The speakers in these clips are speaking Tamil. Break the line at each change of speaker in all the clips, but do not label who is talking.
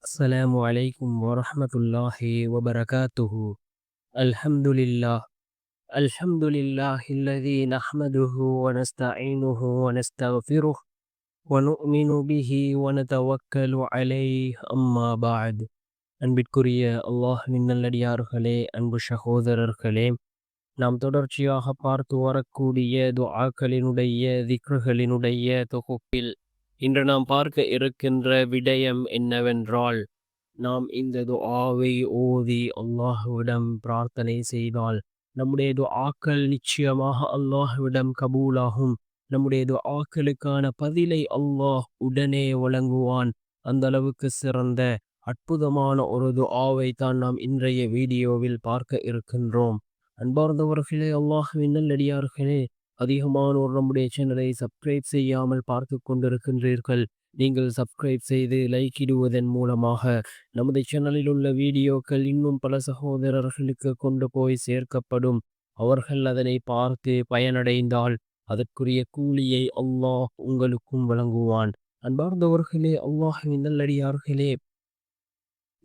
السلام عليكم ورحمة الله وبركاته. الحمد لله. الحمد لله الذي نحمده ونستعينه ونستغفره ونؤمن به ونتوكل عليه أما بعد. அன்பிற்குரிய அல்லாஹ்வின் நல்லடியார்களே, அன்பு சகோதரர்களே, நாம் தொடர்ச்சியாக பார்த்து வரக்கூடிய துஆக்களினுடைய திக்ருகளினுடைய தொகுப்பில் இன்று நாம் பார்க்க இருக்கின்ற விடயம் என்னவென்றால், நாம் இந்த துஆவை ஓதி அல்லாஹ்விடம் பிரார்த்தனை செய்தால் நம்முடைய துஆக்கள் நிச்சயமாக அல்லாஹ்விடம் கபூலாகும். நம்முடைய துஆக்களுக்கான பதிலை அல்லாஹ் உடனே வழங்குவான். அந்த அளவுக்கு சிறந்த அற்புதமான ஒரு துஆவை தான் நாம் இன்றைய வீடியோவில் பார்க்க இருக்கின்றோம். அன்பார்ந்தவர்களே, அல்லாஹ்வின் நல்லடியார்களே, அதிகமானோர் நம்முடைய சேனலை சப்ஸ்கிரைப் செய்யாமல் பார்த்து கொண்டிருக்கின்றீர்கள். நீங்கள் சப்ஸ்கிரைப் செய்து லைக் இடுவதன் மூலமாக நமது சேனலில் உள்ள வீடியோக்கள் இன்னும் பல சகோதரர்களுக்கு கொண்டு போய் சேர்க்கப்படும். அவர்கள் அதனை பார்த்து பயனடைந்தால் அதற்குரிய கூலியை அல்லாஹ் உங்களுக்கும் வழங்குவான். அன்பார்ந்தவர்களே, அல்லாஹ்வின் நல்லடியார்களே,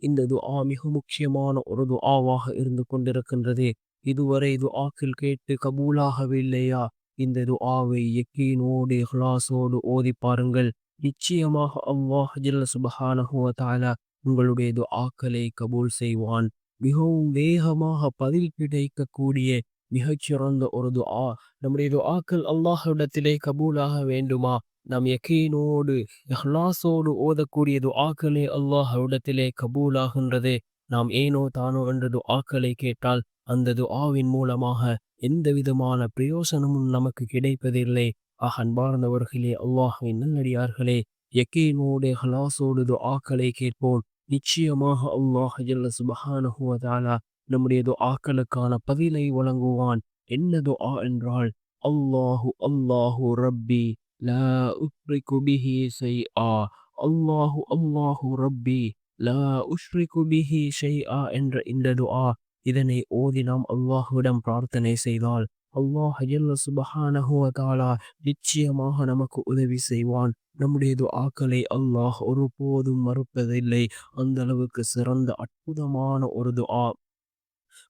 இந்த துஆ மிக முக்கியமான ஒரு துஆவாக இருந்து கொண்டிருக்கின்றது. இதுவரை துஆக்கள் கேட்டு கபூலாகவில்லையா? இந்த துஆவை யக்கீனோடு இஹ்லாஸோடு ஓதி பாருங்கள். நிச்சயமாக அல்லாஹ் ஜல்ல சுப்ஹானஹு வ தஆலா உங்களுடைய துஆக்களை கபூல் செய்வான். மிகவும் வேகமாக பதில் கிடைக்கக்கூடிய மிகச்சிறந்த ஒரு துஆ. நம்முடைய துஆக்கள் அல்லாஹ்விடத்திலே கபூலாக வேண்டுமா? நாம் யக்கீனோடு இஹ்லாஸோடு ஓதக்கூடிய துஆக்களே அல்லாஹ்விடத்திலே கபூலாகின்றது. நாம் ஏனோ தானோ என்ற துஆக்களை கேட்டால் அந்த துஆவின் மூலமாக எந்த விதமான பிரயோசனமும் நமக்கு கிடைப்பதில்லை. அன்பார்ந்தவர்களே, அல்லாஹ்வின் நல்லடியார்களே, யக்கீனோடு இஹ்லாஸோடு துஆக்களை கேட்போம். நிச்சயமாக அல்லாஹ் ஜல்ல சுப்ஹானஹு வ தஆலா நம்முடைய துஆக்களுக்கான பதிலை வழங்குவான். என்ன துஆ என்றால், அல்லாஹு அல்லாஹு ரப்பி லா உஷ்ரிகு பிஹி ஷைஆ. அல்லாஹு அல்லாஹு ரப்பி லா உஷ்ரிகு பிஹி ஷைஆ என்ற இந்த துஆ, இதனை ஓதி நாம் அல்லாஹ்விடம் பிரார்த்தனை செய்தால் அல்லாஹ் ஜல்ல சுப்ஹானஹு வ தஆலா நிச்சயமாக நமக்கு உதவி செய்வான். நம்முடைய துஆக்களை அல்லாஹ் ஒருபோதும் மறுப்பதில்லை. அந்த அளவுக்கு சிறந்த அற்புதமான ஒரு துஆ.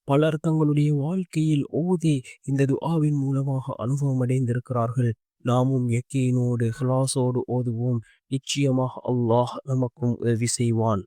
பலர் தங்களுடைய வாழ்க்கையில் ஓதி இந்த துஆவின் மூலமாக அனுபவம் அடைந்திருக்கிறார்கள். நாமும் யக்கீனோடு இஹ்லாஸோடு ஓதுவோம். நிச்சயமாக அல்லாஹ் நமக்கும் உதவி செய்வான்.